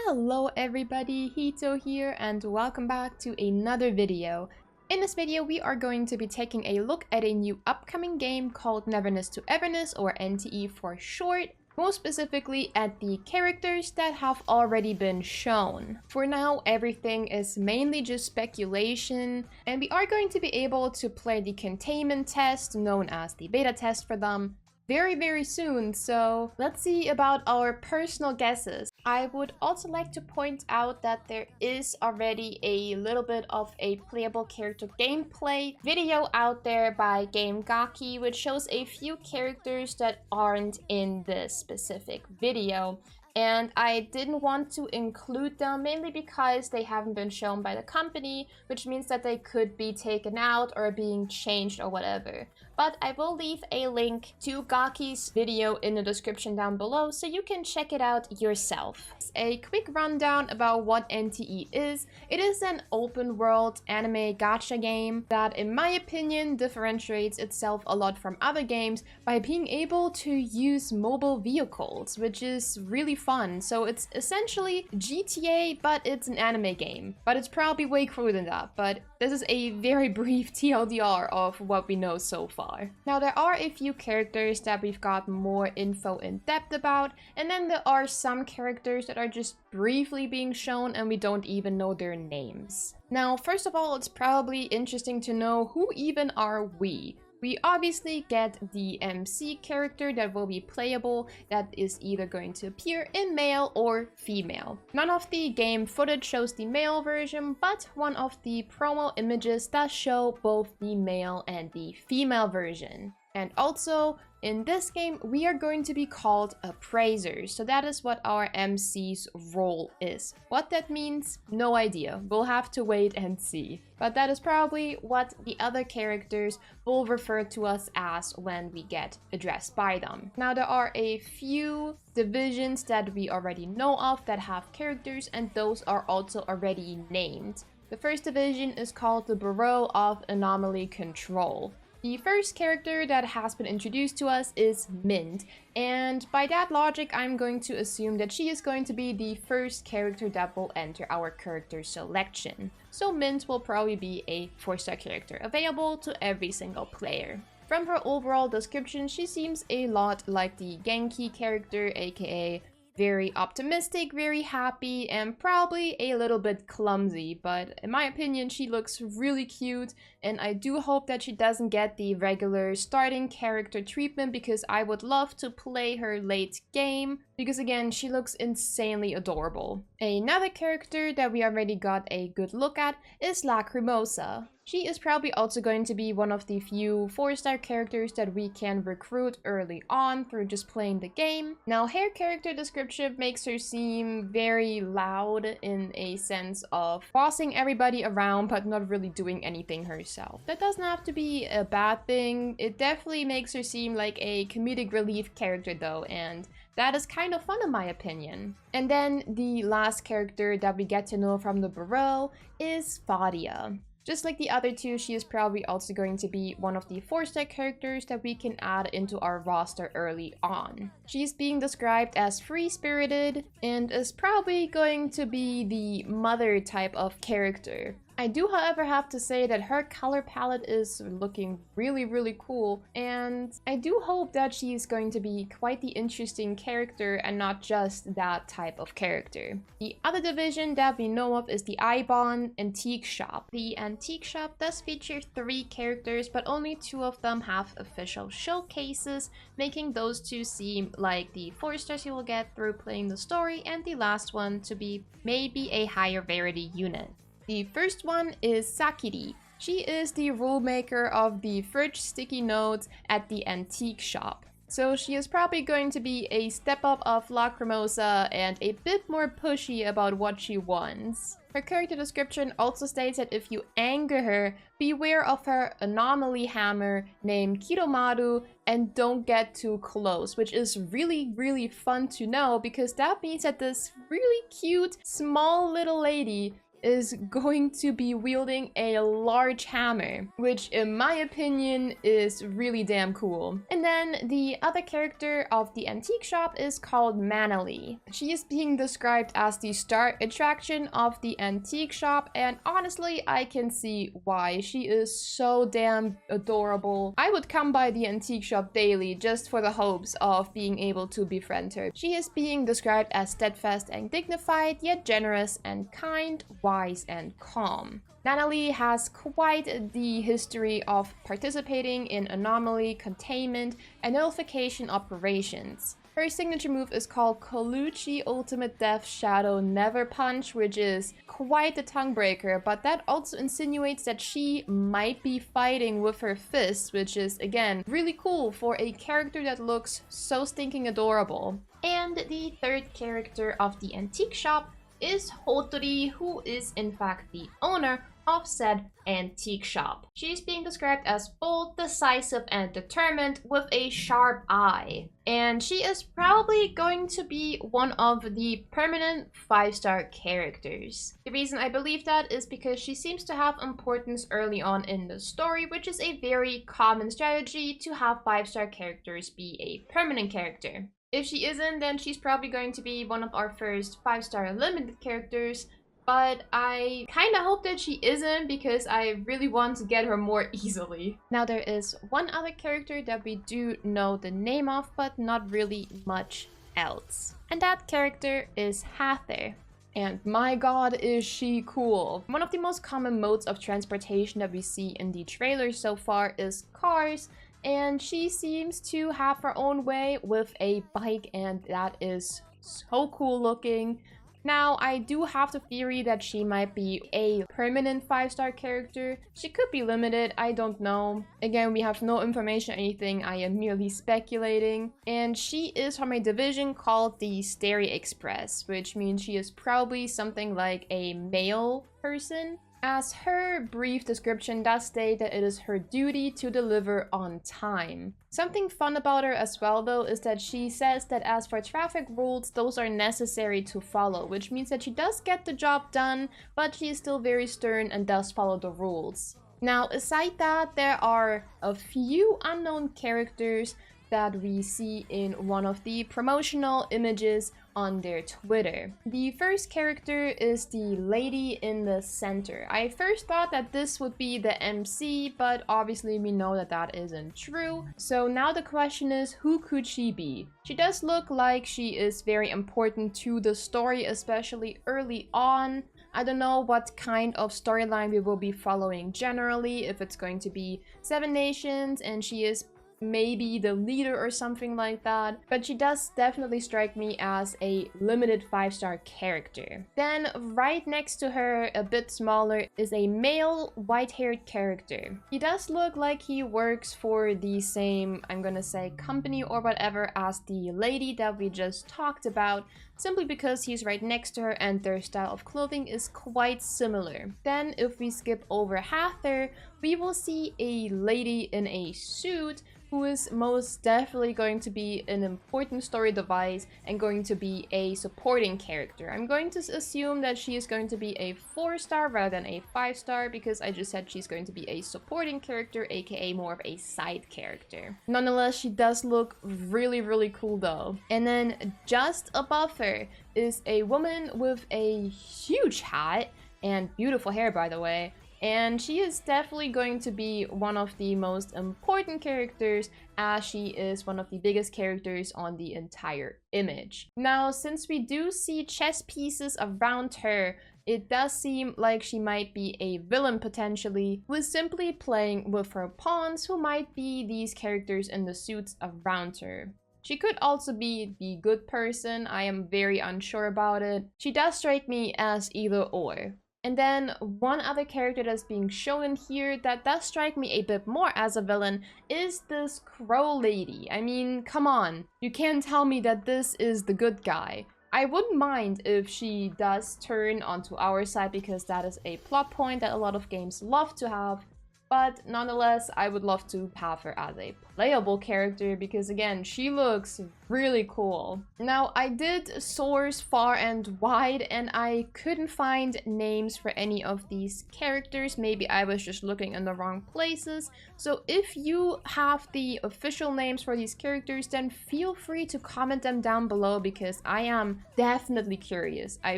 Hello everybody, Hito here and welcome back to another video. In this video we are going to be taking a look at a new upcoming game called Neverness to Everness, or NTE for short. More specifically at the characters that have already been shown. For now, everything is mainly just speculation, and we are going to be able to play the containment test, known as the beta test for them, very soon, so let's see about our personal guesses. I would also like to point out that there is already a little bit of a playable character gameplay video out there by Game Gaki, which shows a few characters that aren't in this specific video. And I didn't want to include them mainly because they haven't been shown by the company, which means that they could be taken out or being changed or whatever. But I will leave a link to Gaki's video in the description down below so you can check it out yourself. A quick rundown about what NTE is. It is an open world anime gacha game that, in my opinion, differentiates itself a lot from other games by being able to use mobile vehicles, which is really fun. So it's essentially GTA, but it's an anime game. But it's probably way cooler than that. But this is a very brief TLDR of what we know so far. Now, there are a few characters that we've got more info in depth about, and then there are some characters that are just briefly being shown and we don't even know their names. Now, first of all, it's probably interesting to know who even are we. We obviously get the MC character that will be playable, that is either going to appear in male or female. None of the game footage shows the male version, but one of the promo images does show both the male and the female version. And also, in this game, we are going to be called appraisers. So that is what our MC's role is. What that means, no idea. We'll have to wait and see. But that is probably what the other characters will refer to us as when we get addressed by them. Now, there are a few divisions that we already know of that have characters, and those are also already named. The first division is called the Bureau of Anomaly Control. The first character that has been introduced to us is Mint, and by that logic I'm going to assume that she is going to be the first character that will enter our character selection. So Mint will probably be a 4-star character available to every single player. From her overall description, she seems a lot like the Genki character, aka very optimistic, very happy, and probably a little bit clumsy, but in my opinion she looks really cute, and I do hope that she doesn't get the regular starting character treatment because I would love to play her late game, because again, she looks insanely adorable. Another character that we already got a good look at is Lacrimosa. She is probably also going to be one of the few 4-star characters that we can recruit early on through just playing the game. Now, her character description makes her seem very loud in a sense of bossing everybody around but not really doing anything herself. That doesn't have to be a bad thing. It definitely makes her seem like a comedic relief character though, and that is kind of fun in my opinion. And then the last character that we get to know from the Bureau is Fadia. Just like the other two, she is probably also going to be one of the 4-star characters that we can add into our roster early on. She's being described as free-spirited and is probably going to be the mother type of character. I do, however, have to say that her color palette is looking really cool, and I do hope that she is going to be quite the interesting character and not just that type of character. The other division that we know of is the Ibon Antique Shop. The Antique Shop does feature 3 characters, but only 2 of them have official showcases, making those 2 seem like the 4 stars you will get through playing the story, and the last one to be maybe a higher rarity unit. The first one is Sakiri. She is the rule maker of the fridge sticky notes at the Antique Shop. So she is probably going to be a step up of Lacrimosa and a bit more pushy about what she wants. Her character description also states that if you anger her, beware of her anomaly hammer named Kiromaru and don't get too close, which is really fun to know because that means that this really cute small little lady is going to be wielding a large hammer, which in my opinion is really damn cool. And then the other character of the antique shop is called Nanally. She is being described as the star attraction of the antique shop, and honestly, I can see why. She is so damn adorable. I would come by the antique shop daily just for the hopes of being able to befriend her. She is being described as steadfast and dignified, yet generous and kind, wise and calm. Nanally has quite the history of participating in anomaly, containment, and nullification operations. Her signature move is called Colucci Ultimate Death Shadow Never Punch, which is quite a tongue breaker, but that also insinuates that she might be fighting with her fists, which is, again, really cool for a character that looks so stinking adorable. And the third character of the antique shop is Hotori, who is in fact the owner of said antique shop. She's being described as bold, decisive, and determined with a sharp eye. And she is probably going to be one of the permanent 5-star characters. The reason I believe that is because she seems to have importance early on in the story, which is a very common strategy to have 5-star characters be a permanent character. If she isn't, then she's probably going to be one of our first 5-star limited characters, but I kind of hope that she isn't because I really want to get her more easily. Now there is one other character that we do know the name of, but not really much else. And that character is Hathor. And my god, is she cool. One of the most common modes of transportation that we see in the trailer so far is cars, and she seems to have her own way with a bike, and that is so cool looking. Now, I do have the theory that she might be a permanent 5-star character. She could be limited, I don't know. Again, we have no information or anything, I am merely speculating. And she is from a division called the Starry Express, which means she is probably something like a male person, as her brief description does state that it is her duty to deliver on time. Something fun about her as well though is that she says that as for traffic rules, those are necessary to follow, which means that she does get the job done, but she is still very stern and does follow the rules. Now, aside that, there are a few unknown characters that we see in one of the promotional images on their Twitter. The first character is the lady in the center. I first thought that this would be the MC, but obviously we know that that isn't true. So now the question is, who could she be? She does look like she is very important to the story, especially early on. I don't know what kind of storyline we will be following generally, if it's going to be 7 nations and she is maybe the leader or something like that, but she does definitely strike me as a limited 5-star character. Then right next to her, a bit smaller, is a male white-haired character. He does look like he works for the same, I'm gonna say, company or whatever as the lady that we just talked about, simply because he's right next to her and their style of clothing is quite similar. Then if we skip over Hathor, we will see a lady in a suit who is most definitely going to be an important story device and going to be a supporting character. I'm going to assume that she is going to be a 4-star rather than a 5-star because I just said she's going to be a supporting character, aka more of a side character. Nonetheless, she does look really, really cool though. And then just above her is a woman with a huge hat and beautiful hair, by the way. And she is definitely going to be one of the most important characters, as she is one of the biggest characters on the entire image. Now, since we do see chess pieces around her, it does seem like she might be a villain potentially, who is simply playing with her pawns, who might be these characters in the suits around her. She could also be the good person, I am very unsure about it. She does strike me as either or. And then one other character that's being shown here that does strike me a bit more as a villain is this crow lady. I mean, come on, you can't tell me that this is the good guy. I wouldn't mind if she does turn onto our side because that is a plot point that a lot of games love to have. But nonetheless, I would love to have her as a playable character because again, she looks really cool. Now, I did source far and wide and I couldn't find names for any of these characters. Maybe I was just looking in the wrong places. So if you have the official names for these characters, then feel free to comment them down below because I am definitely curious. I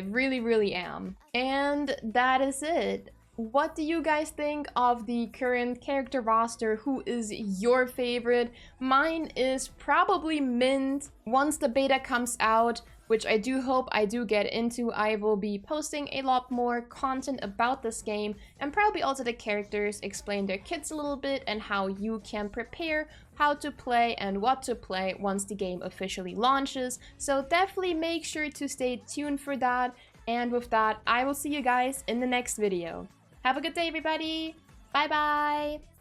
really am. And that is it. What do you guys think of the current character roster? Who is your favorite? Mine is probably Mint. Once the beta comes out, which I do hope I do get into, I will be posting a lot more content about this game and probably also the characters, explain their kits a little bit and how you can prepare, how to play and what to play once the game officially launches. So definitely make sure to stay tuned for that. And with that, I will see you guys in the next video. Have a good day, everybody. Bye bye.